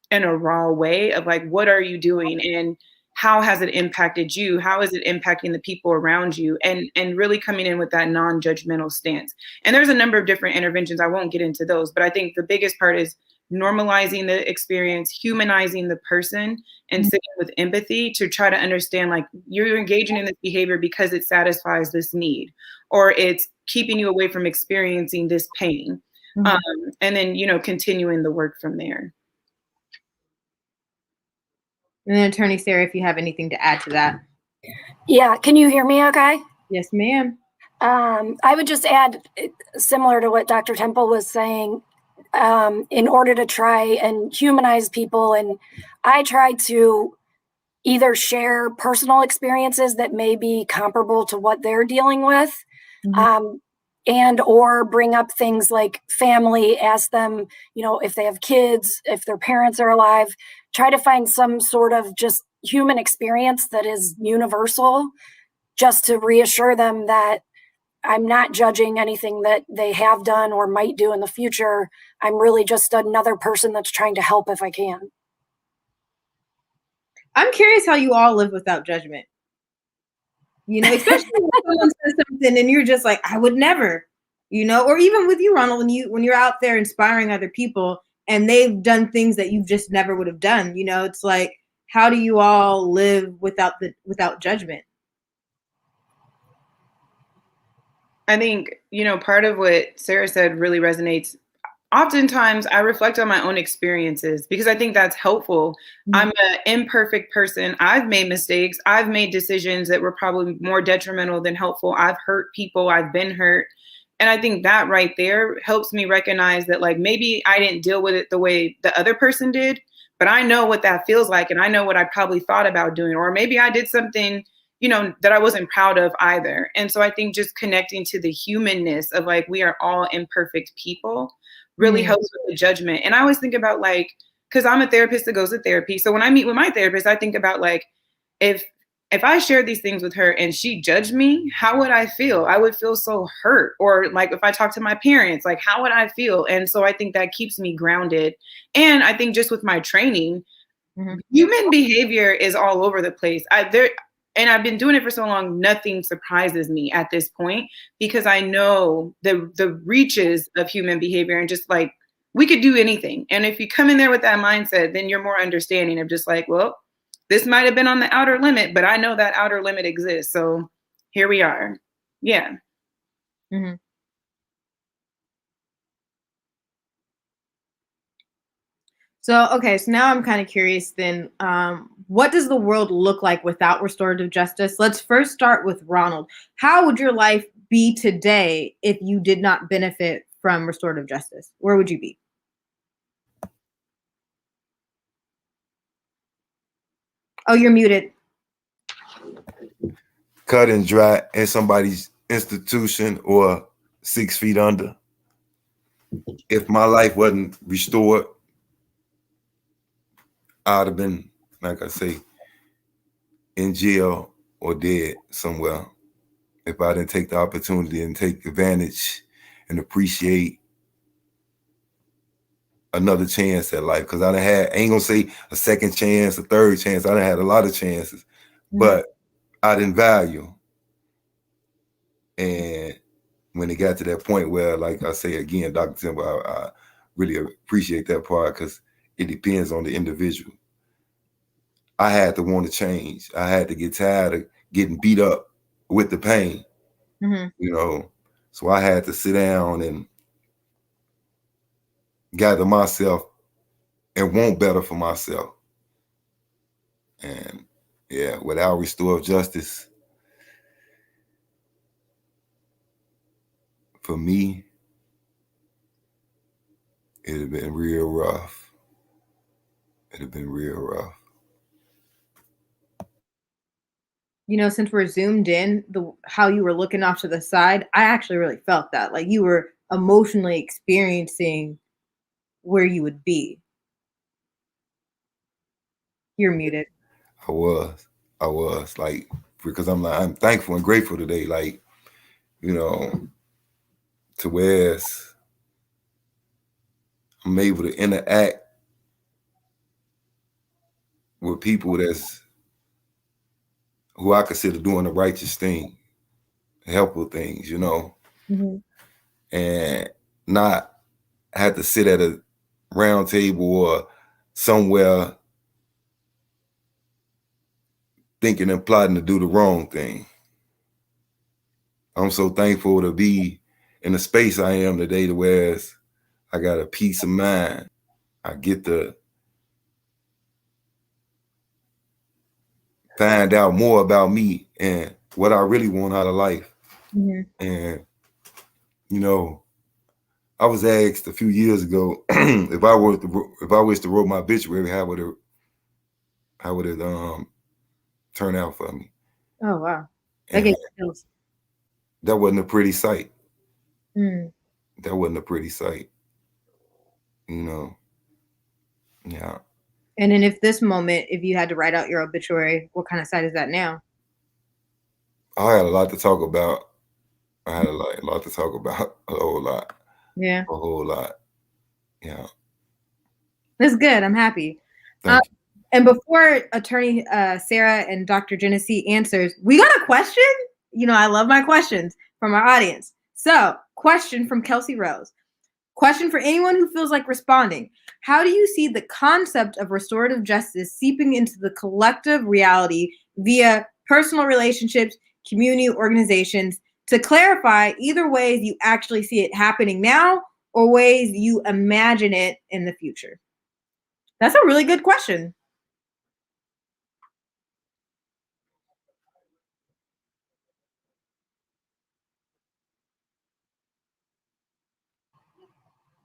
in a raw way of like, what are you doing? And how has it impacted you? How is it impacting the people around you? And really coming in with that non-judgmental stance. And there's a number of different interventions. I won't get into those, but I think the biggest part is normalizing the experience, humanizing the person, and sitting with empathy to try to understand, like, you're engaging in this behavior because it satisfies this need, or it's keeping you away from experiencing this pain. Mm-hmm. And then, you know, continuing the work from there. And then Attorney Sarah, if you have anything to add to that. Yeah, can you hear me okay? Yes, ma'am. I would just add, similar to what Dr. Temple was saying, in order to try and humanize people. And I try to either share personal experiences that may be comparable to what they're dealing with. Mm-hmm. and or bring up things like family, ask them, if they have kids, if their parents are alive, try to find some sort of just human experience that is universal, just to reassure them that I'm not judging anything that they have done or might do in the future. I'm really just another person that's trying to help if I can. I'm curious how you all live without judgment. Especially when someone says something and you're just like, I would never, or even with you, Ronald, when you're out there inspiring other people and they've done things that you just never would have done, it's like, how do you all live without judgment? I think, part of what Sarah said really resonates. Oftentimes I reflect on my own experiences because I think that's helpful. Mm-hmm. I'm an imperfect person. I've made mistakes. I've made decisions that were probably more detrimental than helpful. I've hurt people. I've been hurt. And I think that right there helps me recognize that, like, maybe I didn't deal with it the way the other person did, but I know what that feels like. And I know what I probably thought about doing, or maybe I did something, that I wasn't proud of either. And so I think just connecting to the humanness of, like, we are all imperfect people really helps with the judgment. And I always think about, like, because I'm a therapist that goes to therapy. So when I meet with my therapist, I think about, like, if I shared these things with her and she judged me, how would I feel? I would feel so hurt. Or, like, if I talk to my parents, like, how would I feel? And so I think that keeps me grounded. And I think just with my training, human behavior is all over the place. And I've been doing it for so long, nothing surprises me at this point, because I know the reaches of human behavior, and just, like, we could do anything. And if you come in there with that mindset, then you're more understanding of just like, well, this might have been on the outer limit, but I know that outer limit exists. So here we are. Yeah. Mm-hmm. So, okay, so now I'm kind of curious then, what does the world look like without restorative justice? Let's first start with Ronald. How would your life be today if you did not benefit from restorative justice? Where would you be? Oh, you're muted. Cut and dry in somebody's institution or 6 feet under. If my life wasn't restored, I'd have been, like I say, in jail or dead somewhere. If I didn't take the opportunity and take advantage and appreciate another chance at life. Because I ain't gonna say a second chance, a third chance. I done had a lot of chances, but I didn't value. And when it got to that point where, like I say again, Dr. Temple, I really appreciate that part, because it depends on the individual. I had to want to change. I had to get tired of getting beat up with the pain, so I had to sit down and gather myself and want better for myself. And yeah, without restorative justice, for me, it'd have been real rough. It'd have been real rough. Since we're zoomed in, how you were looking off to the side, I actually really felt that. Like, you were emotionally experiencing where you would be. You're muted. I was like, because I'm thankful and grateful today, like, to where I'm able to interact with people who I consider doing the righteous thing, helpful things, and not have to sit at a round table or somewhere thinking and plotting to do the wrong thing. I'm so thankful to be in the space I am today, to where I got a peace of mind. I get to find out more about me and what I really want out of life. And, I was asked a few years ago if I was to wrote my obituary, how would it turn out for me? Oh wow, that wasn't a pretty sight. That wasn't a pretty sight, you know. Yeah. And then if you had to write out your obituary, what kind of site is that now? I had a lot to talk about. I had a lot to talk about. A whole lot. Yeah. A whole lot. Yeah. That's good. I'm happy. Thank you. And before Attorney Sarah and Dr. Ghyneece answers, we got a question. You know, I love my questions from our audience. So, question from Kelsey Rose. Question for anyone who feels like responding. How do you see the concept of restorative justice seeping into the collective reality via personal relationships, community organizations? To clarify, either ways you actually see it happening now or ways you imagine it in the future? That's a really good question.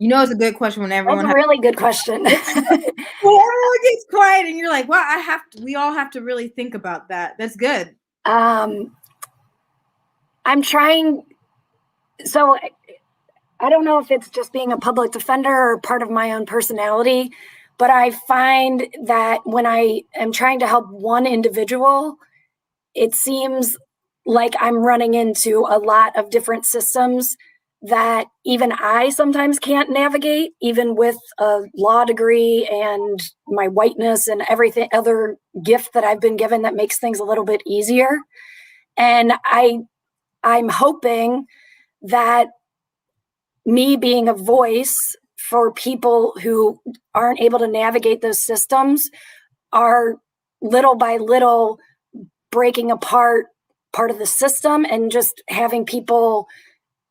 You know, it's a good question when everyone That's a really good question. Well, everyone gets quiet and you're like, well, we all have to really think about that. That's good. I'm trying, so I don't know if it's just being a public defender or part of my own personality, but I find that when I am trying to help one individual, it seems like I'm running into a lot of different systems that even I sometimes can't navigate, even with a law degree and my whiteness and everything other gift that I've been given that makes things a little bit easier. And I'm hoping that me being a voice for people who aren't able to navigate those systems are little by little breaking apart part of the system and just having people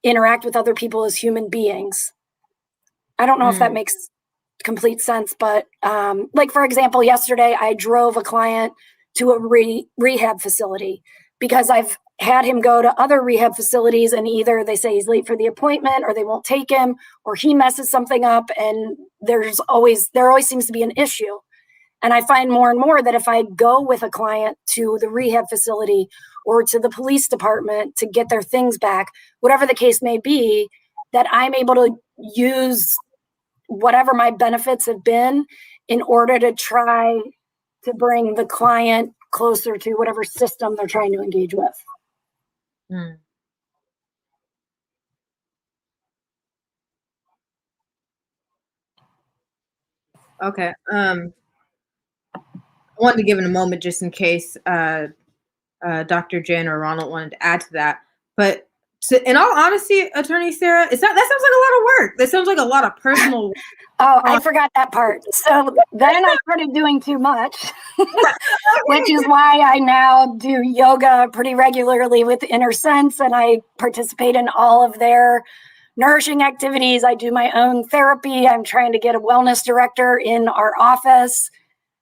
interact with other people as human beings. I don't know if that makes complete sense, but like, for example, yesterday I drove a client to a rehab facility because I've had him go to other rehab facilities and either they say he's late for the appointment or they won't take him or he messes something up, and there always seems to be an issue. And I find more and more that if I go with a client to the rehab facility or to the police department to get their things back, whatever the case may be, that I'm able to use whatever my benefits have been in order to try to bring the client closer to whatever system they're trying to engage with. Okay. I wanted to give it a moment just in case Dr. Jen or Ronald wanted to add to that. But in all honesty, Attorney Sarah, that sounds like a lot of work. That sounds like a lot of personal work. Oh, I forgot that part. So then I started doing too much, which is why I now do yoga pretty regularly with Inner Sense, and I participate in all of their nourishing activities. I do my own therapy. I'm trying to get a wellness director in our office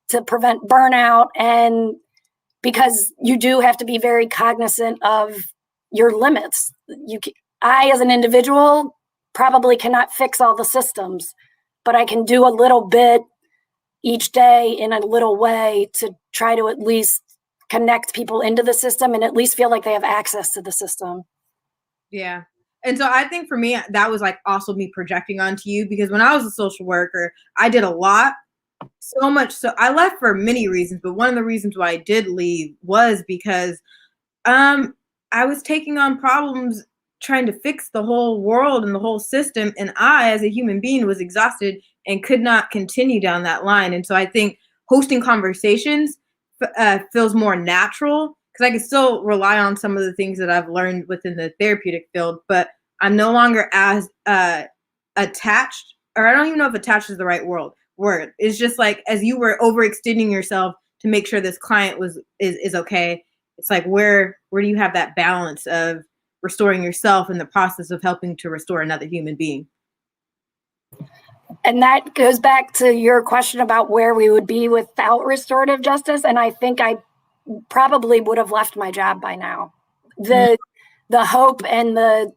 to prevent burnout. And because you do have to be very cognizant of your limits. I, as an individual, probably cannot fix all the systems, but I can do a little bit each day in a little way to try to at least connect people into the system and at least feel like they have access to the system. Yeah. And so I think for me, that was like also me projecting onto you, because when I was a social worker, I did a lot, so much. So I left for many reasons, but one of the reasons why I did leave was because I was taking on problems trying to fix the whole world and the whole system. And I, as a human being, was exhausted and could not continue down that line. And so I think hosting conversations feels more natural, because I can still rely on some of the things that I've learned within the therapeutic field, but I'm no longer as attached, or I don't even know if attached is the right word. It's just like, as you were overextending yourself to make sure this client is okay. It's like, where do you have that balance of restoring yourself in the process of helping to restore another human being? And that goes back to your question about where we would be without restorative justice. And I think I probably would have left my job by now. The hope and the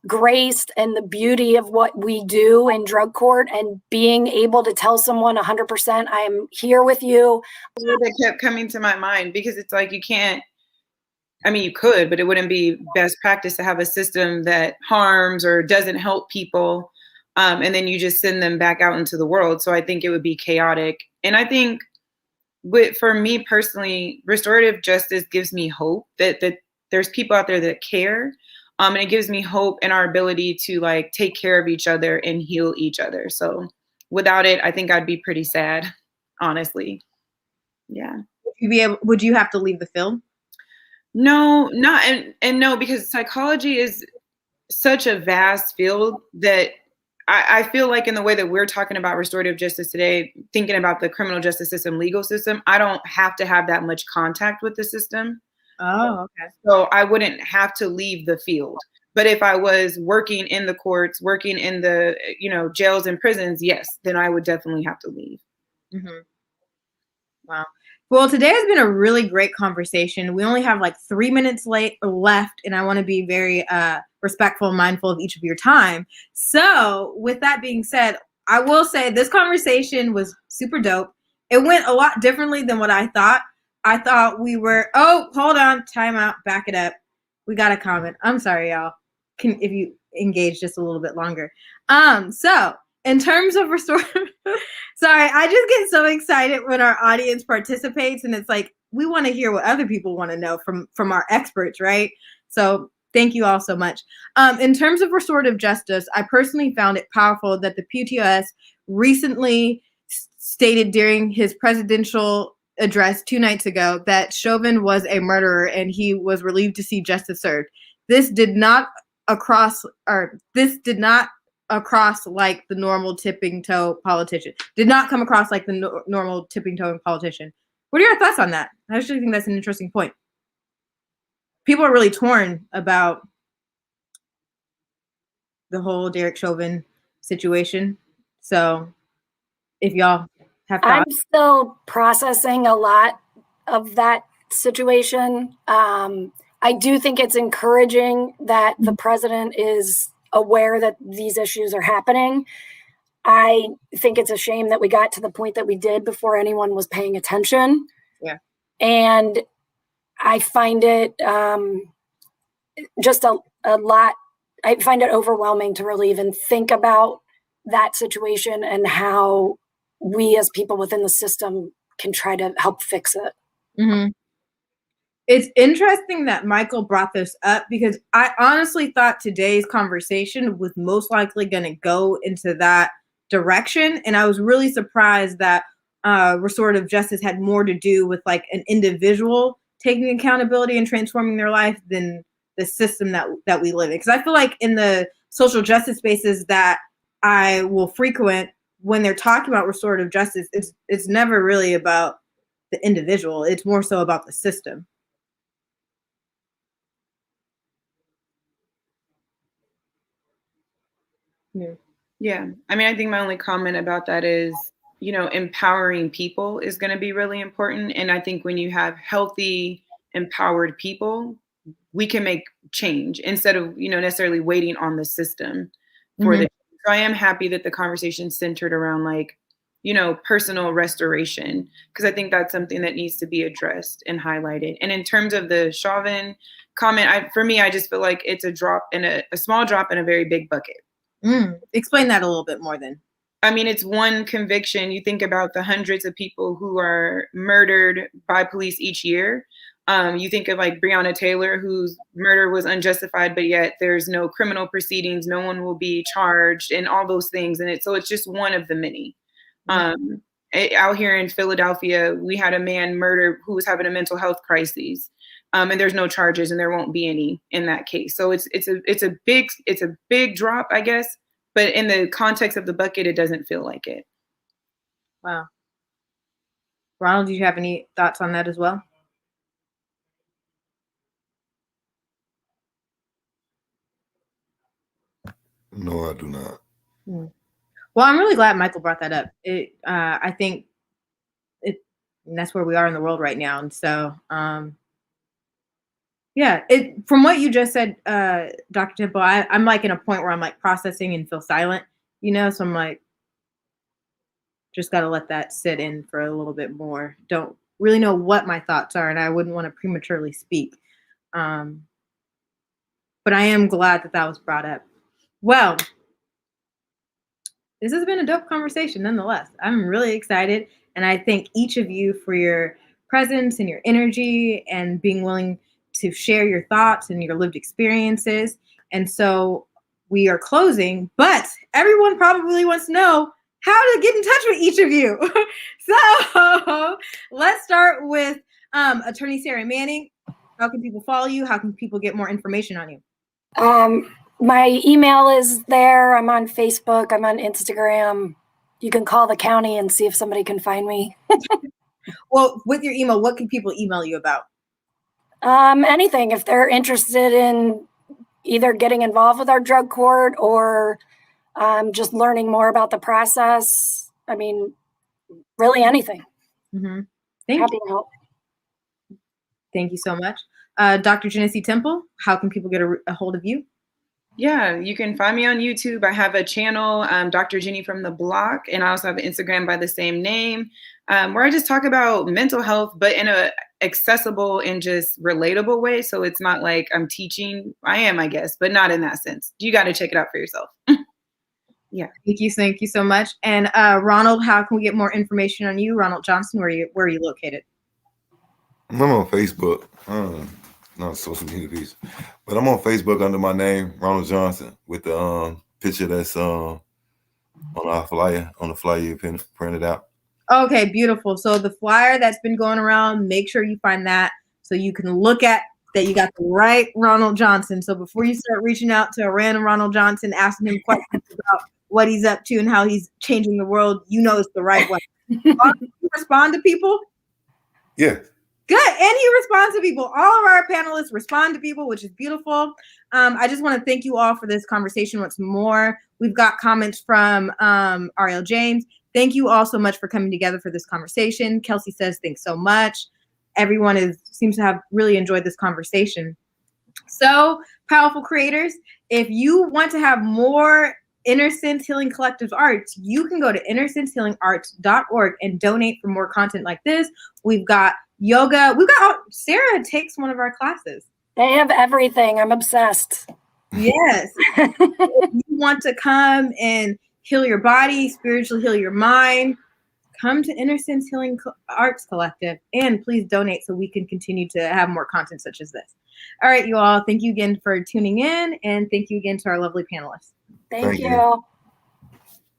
grace and the beauty of what we do in drug court, and being able to tell someone 100%, I'm here with you. That kept coming to my mind, because it's like, you can't, I mean, you could, but it wouldn't be best practice to have a system that harms or doesn't help people. And then you just send them back out into the world. So I think it would be chaotic. And I think for me personally, restorative justice gives me hope that there's people out there that care. And it gives me hope in our ability to like take care of each other and heal each other. So without it, I think I'd be pretty sad, honestly. Yeah. Would you have to leave the field? No, not and no, because psychology is such a vast field that I feel like in the way that we're talking about restorative justice today, thinking about the criminal justice system, legal system, I don't have to have that much contact with the system. Oh, okay. So I wouldn't have to leave the field. But if I was working in the courts, working in the, jails and prisons, yes, then I would definitely have to leave. Mm-hmm. Wow. Well, today has been a really great conversation. We only have like 3 minutes left, and I want to be very respectful and mindful of each of your time. So with that being said, I will say this conversation was super dope. It went a lot differently than what I thought. I thought we were, hold on, time out, back it up. We got a comment. I'm sorry, y'all. If you engage just a little bit longer. So in terms of restorative, sorry, I just get so excited when our audience participates, and it's like, we want to hear what other people want to know from our experts, right? So thank you all so much. In terms of restorative justice, I personally found it powerful that the PTOS recently stated during his presidential address 2 nights ago that Chauvin was a murderer and he was relieved to see justice served. This did not across like the normal tipping toe politician. Did not come across like the normal tipping toe politician. What are your thoughts on that? I actually think that's an interesting point. People are really torn about the whole Derek Chauvin situation. So if y'all have thoughts. I'm still processing a lot of that situation. I do think it's encouraging that the president is aware that these issues are happening. I think it's a shame that we got to the point that we did before anyone was paying attention. Yeah. And I find it just a lot. I find it overwhelming to really even think about that situation and how we as people within the system can try to help fix it. Mm-hmm. It's interesting that Michael brought this up because I honestly thought today's conversation was most likely going to go into that direction. And I was really surprised that restorative justice had more to do with like an individual taking accountability and transforming their life than the system that we live in. Because I feel like in the social justice spaces that I will frequent, when they're talking about restorative justice, it's never really about the individual. It's more so about the system. Yeah. I mean, I think my only comment about that is, empowering people is going to be really important. And I think when you have healthy, empowered people, we can make change instead of, necessarily waiting on the system for the. So I am happy that the conversation centered around like, personal restoration, because I think that's something that needs to be addressed and highlighted. And in terms of the Chauvin comment, for me, I just feel like it's a small drop in a very big bucket. Explain that a little bit more then. I mean, it's one conviction. You think about the hundreds of people who are murdered by police each year. You think of like Breonna Taylor, whose murder was unjustified, but yet there's no criminal proceedings. No one will be charged and all those things. And so it's just one of the many. Out here in Philadelphia, we had a man murdered who was having a mental health crisis. And there's no charges and there won't be any in that case. So it's a big drop, I guess. But in the context of the bucket, it doesn't feel like it. Wow. Ronald, do you have any thoughts on that as well? No, I do not. Well, I'm really glad Michael brought that up. I think that's where we are in the world right now. And so, from what you just said, Dr. Temple, I'm like in a point where I'm like processing and feel silent, so I'm like, just got to let that sit in for a little bit more. Don't really know what my thoughts are, and I wouldn't want to prematurely speak. But I am glad that that was brought up. Well, this has been a dope conversation nonetheless. I'm really excited. And I thank each of you for your presence and your energy and being willing to share your thoughts and your lived experiences. And so we are closing, but everyone probably wants to know how to get in touch with each of you. So let's start with Attorney Sarah Manning. How can people follow you? How can people get more information on you? My email is there. I'm on Facebook. I'm on Instagram. You can call the county and see if somebody can find me. Well, with your email, what can people email you about? Anything. If they're interested in either getting involved with our drug court or just learning more about the process. I mean, really anything. Mm-hmm. Happy to help. Thank you so much. Dr. Ghyneece Temple, how can people get a hold of you? Yeah, you can find me on YouTube. I have a channel, Dr. Jenny from the Block, and I also have an Instagram by the same name, where I just talk about mental health, but in a accessible and just relatable way. So it's not like I'm teaching. I am, I guess, but not in that sense. You got to check it out for yourself. Yeah. Thank you so much. And Ronald, how can we get more information on you? Ronald Johnson, where are you located? I'm on Facebook. Not social media piece, but I'm on Facebook under my name, Ronald Johnson, with the picture that's on our flyer, on the flyer you printed out. Okay, beautiful. So the flyer that's been going around, make sure you find that so you can look at that you got the right Ronald Johnson. So before you start reaching out to a random Ronald Johnson, asking him questions about what he's up to and how he's changing the world, you know it's the right one. You respond to people? Yeah. Good. And he responds to people. All of our panelists respond to people, which is beautiful. I just want to thank you all for this conversation once more. We've got comments from Ariel James. Thank you all so much for coming together for this conversation. Kelsey says, thanks so much. Everyone seems to have really enjoyed this conversation. So, powerful creators, if you want to have more Inner Sense Healing Collective arts, you can go to innersensehealingarts.org and donate for more content like this. We've got yoga. Sarah takes one of our classes. They have everything. I'm obsessed. Yes. If you want to come and heal your body, spiritually heal your mind, come to Inner Sense Healing Arts Collective and please donate so we can continue to have more content such as this. All right, you all. Thank you again for tuning in and thank you again to our lovely panelists. Thank you.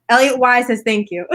Elliot Y says thank you.